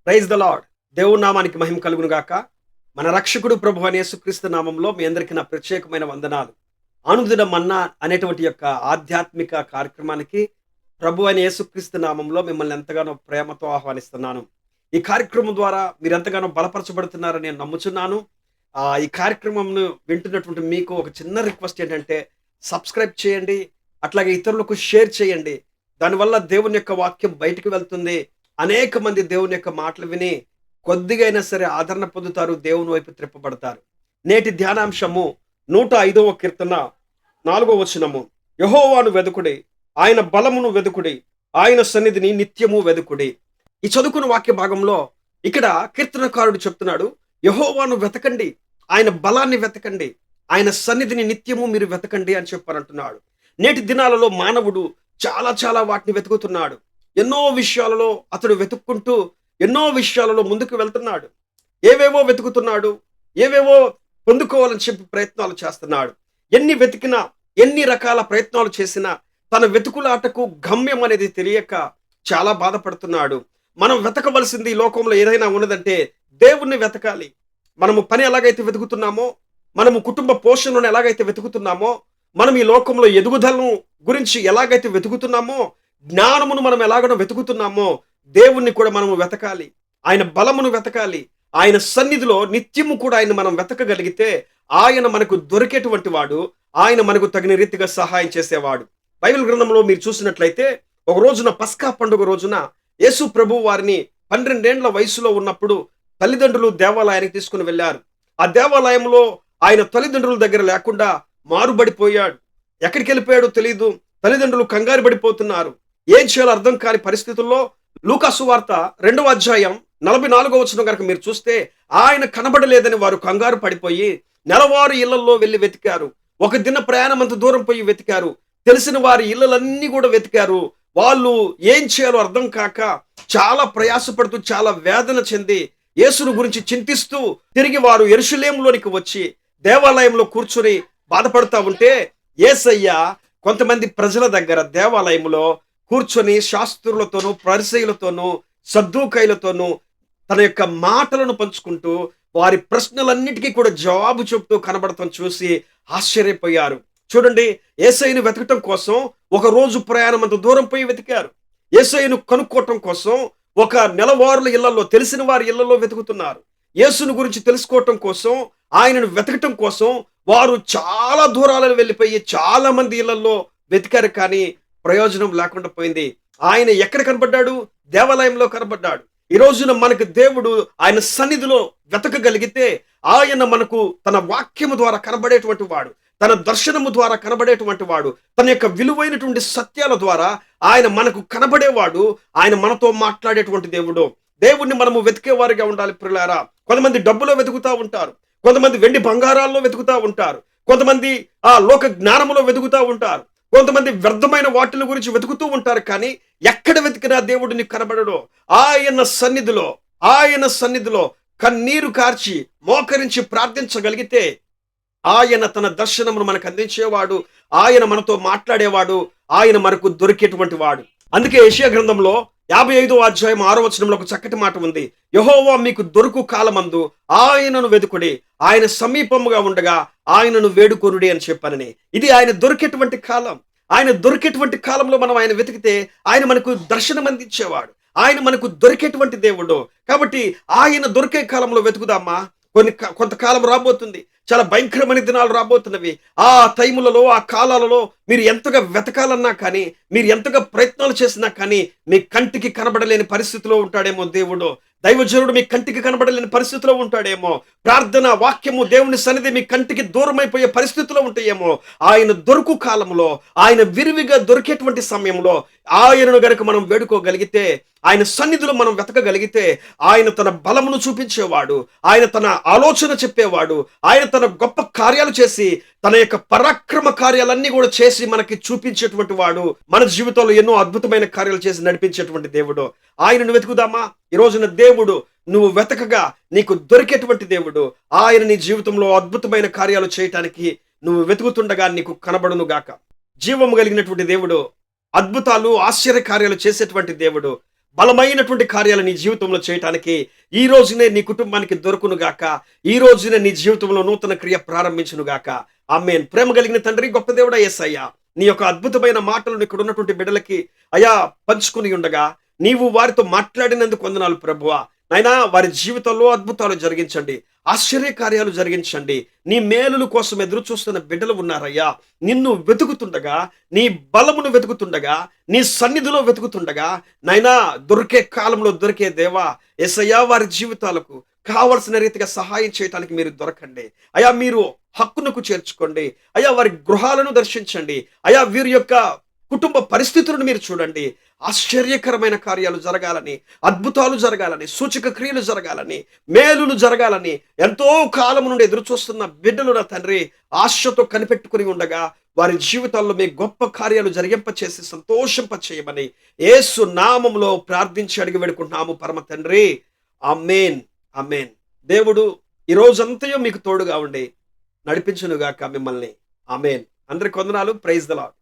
Praise the lord. దేవుని నామానికి మహిమ కలుగును గాక. మన రక్షకుడు ప్రభువైన యేసుక్రీస్తు నామంలో మీ అందరికీ నా ప్రత్యేకమైన వందనాలు. అనుదిన మన్నా అనేటువంటి యొక్క ఆధ్యాత్మిక కార్యక్రమానికి ప్రభువైన యేసుక్రీస్తు నామంలో మిమ్మల్ని ఎంతగానో ప్రేమతో ఆహ్వానిస్తున్నాను. ఈ కార్యక్రమం ద్వారా మీరెంతగానో బలపరచబడుతున్నారని నేను నమ్ముచున్నాను. ఈ కార్యక్రమంను వింటున్నటువంటి మీకు ఒక చిన్న రిక్వెస్ట్ ఏంటంటే సబ్స్క్రైబ్ చేయండి. అట్లాగే ఇతరులకు షేర్ చేయండి. దానివల్ల దేవుని యొక్క వాక్యం బయటికి వెళ్తుంది. అనేక మంది దేవుని యొక్క మాటలు విని కొద్దిగా అయినా సరే ఆదరణ పొందుతారు, దేవుని వైపు త్రిప్పబడతారు. నేటి ధ్యానాంశము 105వ కీర్తన 4వ వచనము. యెహోవాను వెదుకుడి, ఆయన బలమును వెదుకుడి, ఆయన సన్నిధిని నిత్యము వెదుకుడి. ఈ చదువుకున్న వాక్య భాగంలో ఇక్కడ కీర్తనకారుడు చెప్తున్నాడు, యెహోవాను వెతకండి, ఆయన బలాన్ని వెతకండి, ఆయన సన్నిధిని నిత్యము మీరు వెతకండి అని చెప్పారంటున్నాడు. నేటి దినాలలో మానవుడు చాలా చాలా వాటిని వెతుకుతున్నాడు. ఎన్నో విషయాలలో అతడు వెతుక్కుంటూ ఎన్నో విషయాలలో ముందుకు వెళ్తున్నాడు. ఏవేవో వెతుకుతున్నాడు, ఏవేవో పొందుకోవాలని చెప్పి ప్రయత్నాలు చేస్తున్నాడు. ఎన్ని వెతికినా, ఎన్ని రకాల ప్రయత్నాలు చేసినా తన వెతుకులాటకు గమ్యం అనేది తెలియక చాలా బాధపడుతున్నాడు. మనం వెతకవలసింది ఈ లోకంలో ఏదైనా ఉన్నదంటే దేవుణ్ణి వెతకాలి. మనము పని ఎలాగైతే వెతుకుతున్నామో, మనము కుటుంబ పోషణను ఎలాగైతే వెతుకుతున్నామో, మనం ఈ లోకంలో ఎదుగుదలను గురించి ఎలాగైతే వెతుకుతున్నామో, జ్ఞానమును మనం ఎలాగనో వెతుకుతున్నామో, దేవుణ్ణి కూడా మనము వెతకాలి. ఆయన బలమును వెతకాలి. ఆయన సన్నిధిలో నిత్యము కూడా ఆయన మనం వెతకగలిగితే ఆయన మనకు దొరికేటువంటి వాడు, ఆయన మనకు తగిన రీతిగా సహాయం చేసేవాడు. బైబిల్ గ్రంథంలో మీరు చూసినట్లయితే ఒక రోజున పస్కా పండుగ రోజున యేసు ప్రభు వారిని 12 ఏండ్ల వయసులో ఉన్నప్పుడు తల్లిదండ్రులు దేవాలయానికి తీసుకుని వెళ్ళారు. ఆ దేవాలయంలో ఆయన తల్లిదండ్రుల దగ్గర లేకుండా మారుబడిపోయాడు. ఎక్కడికి వెళ్ళిపోయాడో తెలియదు. తల్లిదండ్రులు కంగారు పడిపోతున్నారు. ఏం చేయాలో అర్థం కాని పరిస్థితుల్లో లూకా సువార్త 2వ అధ్యాయం 44వ వచనం కనుక మీరు చూస్తే ఆయన కనబడలేదని వారు కంగారు పడిపోయి నెలవారు ఇళ్లలో వెళ్ళి వెతికారు. ఒక దిన ప్రయాణం అంత దూరం పోయి వెతికారు. తెలిసిన వారి ఇళ్ళలన్నీ కూడా వెతికారు. వాళ్ళు ఏం చేయాలో అర్థం కాక చాలా ప్రయాసపడుతూ చాలా వేదన చెంది యేసును గురించి చింతిస్తూ తిరిగి వారు యెరూషలేములోనికి వచ్చి దేవాలయంలో కూర్చుని బాధపడతా ఉంటే యేసయ్య కొంతమంది ప్రజల దగ్గర దేవాలయంలో కూర్చొని శాస్త్రులతోనూ పరిసయ్యులతోనూ సద్దూకైలతోనూ తన యొక్క మాటలను పంచుకుంటూ వారి ప్రశ్నలన్నిటికీ కూడా జవాబు చెప్తూ కనబడటం చూసి ఆశ్చర్యపోయారు. చూడండి, యేసయ్యను వెతకటం కోసం ఒక రోజు ప్రయాణం అంత దూరం పోయి వెతికారు. యేసయ్యను కనుక్కోవటం కోసం ఒక నెలవారుల ఇళ్లలో, తెలిసిన వారి ఇళ్లలో వెతుకుతున్నారు. యేసును గురించి తెలుసుకోవటం కోసం, ఆయనను వెతకటం కోసం వారు చాలా దూరాలను వెళ్ళిపోయి చాలా మంది ఇళ్లలో వెతికారు. కానీ ప్రయోజనం లేకుండా పోయింది. ఆయన ఎక్కడ కనబడ్డాడు? దేవాలయంలో కనబడ్డాడు. ఈ రోజున మనకు దేవుడు ఆయన సన్నిధిలో వెతకగలిగితే ఆయన మనకు తన వాక్యము ద్వారా కనబడేటువంటి వాడు, తన దర్శనము ద్వారా కనబడేటువంటి వాడు, తన యొక్క విలువైనటువంటి సత్యాల ద్వారా ఆయన మనకు కనబడేవాడు. ఆయన మనతో మాట్లాడేటువంటి దేవుడు. దేవుణ్ణి మనము వెతికేవారిగా ఉండాలి ప్రియులారా. కొంతమంది డబ్బులో వెతుకుతా ఉంటారు, కొంతమంది వెండి బంగారాల్లో వెతుకుతా ఉంటారు, కొంతమంది లోక జ్ఞానములో వెతుకుతా ఉంటారు, కొంతమంది వ్యర్థమైన వాటిల గురించి వెతుకుతూ ఉంటారు. కానీ ఎక్కడ వెతికినా దేవుడు నీకు కనబడడు. ఆయన సన్నిధిలో కన్నీరు కార్చి మోకరించి ప్రార్థించగలిగితే ఆయన తన దర్శనమును మనకు అందించేవాడు, ఆయన మనతో మాట్లాడేవాడు, ఆయన మనకు దొరికేటువంటి వాడు. అందుకే యెషయా గ్రంథంలో 55వ అధ్యాయం 6వ వచనంలో ఒక చక్కటి మాట ఉంది. యెహోవా మీకు దొరుకు కాలమందు ఆయనను వెదుకుడి, ఆయన సమీపముగా ఉండగా ఆయనను వేడుకొనుడి అని చెప్పానని. ఇది ఆయన దొరికేటువంటి కాలం. ఆయన దొరికేటువంటి కాలంలో మనం ఆయన వెతికితే ఆయన మనకు దర్శనం అందించేవాడు, ఆయన మనకు దొరికేటువంటి దేవుడు. కాబట్టి ఆయన దొరికే కాలంలో వెతుకుదామా. కొంతకాలం రాబోతుంది, చాలా భయంకరమైన దినాలు రాబోతున్నవి. ఆ టైములలో, ఆ కాలాలలో మీరు ఎంతగా వెతకాలన్నా కానీ, మీరు ఎంతగా ప్రయత్నాలు చేసినా కానీ మీ కంటికి కనబడలేని పరిస్థితిలో ఉంటాడేమో దేవుడు. దైవజనుడు మీ కంటికి కనబడలేని పరిస్థితిలో ఉంటాడేమో. ప్రార్థన వాక్యము, దేవుని సన్నిధి మీ కంటికి దూరమైపోయే పరిస్థితిలో ఉంటాయేమో. ఆయన దొరుకు కాలంలో, ఆయన విరివిగా దొరికేటువంటి సమయంలో ఆయనను గనుక మనం వేడుకోగలిగితే, ఆయన సన్నిధిలో మనం వెతకగలిగితే ఆయన తన బలమును చూపించేవాడు, ఆయన తన ఆలోచన చెప్పేవాడు, ఆయన తన గొప్ప కార్యాలు చేసి తన యొక్క పరాక్రమ కార్యాలన్నీ కూడా చేసి మనకి చూపించేటువంటి వాడు. మన జీవితంలో ఎన్నో అద్భుతమైన కార్యాలు చేసి నడిపించేటువంటి దేవుడు. ఆయనను వెతుకుదామా. ఈ రోజున దేవుడు నువ్వు వెతకగా నీకు దొరికేటువంటి దేవుడు. ఆయన నీ జీవితంలో అద్భుతమైన కార్యాలు చేయటానికి నువ్వు వెతుకుతుండగా నీకు కనబడును గాక. జీవము కలిగినటువంటి దేవుడు, అద్భుతాలు ఆశ్చర్య కార్యాలు చేసేటువంటి దేవుడు, బలమైనటువంటి కార్యాలు నీ జీవితంలో చేయటానికి ఈ రోజునే నీ కుటుంబానికి దొరుకును గాక. ఈ రోజునే నీ జీవితంలో నూతన క్రియ ప్రారంభించును గాక. ఆమేన్. ప్రేమ కలిగిన తండ్రి, గొప్ప దేవుడా యేసయ్యా, నీ యొక్క అద్భుతమైన మాటలను ఇక్కడ ఉన్నటువంటి బిడ్డలకి అయా పంచుకుని ఉండగా నీవు వారితో మాట్లాడినందుకు వందనాలు ప్రభువా. నాయనా, వారి జీవితంలో అద్భుతాలు జరిగించండి, ఆశ్చర్య కార్యాలు జరిగించండి. నీ మేలుల కోసం ఎదురు చూస్తున్న బిడ్డలు ఉన్నారయ్యా. నిన్ను వెతుకుతుండగా, నీ బలమును వెతుకుతుండగా, నీ సన్నిధిలో వెతుకుతుండగా నాయనా, దొరికే కాలంలో దొరికే దేవా యేసయ్యా, వారి జీవితాలకు కావలసిన రీతిగా సహాయం చేయటానికి మీరు దొరకండి అయా. మీరు హక్కునకు చేర్చుకోండి అయా. వారి గృహాలను దర్శించండి అయా. వీరి యొక్క కుటుంబ పరిస్థితులను మీరు చూడండి. ఆశ్చర్యకరమైన కార్యాలు జరగాలని, అద్భుతాలు జరగాలని, సూచక క్రియలు జరగాలని, మేలులు జరగాలని ఎంతో కాలం నుండి ఎదురు చూస్తున్న బిడ్డలు నా తండ్రి ఆశతో కనిపెట్టుకుని ఉండగా వారి జీవితాల్లో మీ గొప్ప కార్యాలు జరిగింపచేసి సంతోషింప చేయమని యేసు నామములో ప్రార్థించి అడిగి వేడుకుంటున్నాము పరమ తండ్రి. ఆమేన్, ఆమేన్. దేవుడు ఈ రోజంతయు మీకు తోడుగా ఉండి నడిపించునుగాక మిమ్మల్ని. ఆమేన్. అందరికి వందనాలు. Praise the lord.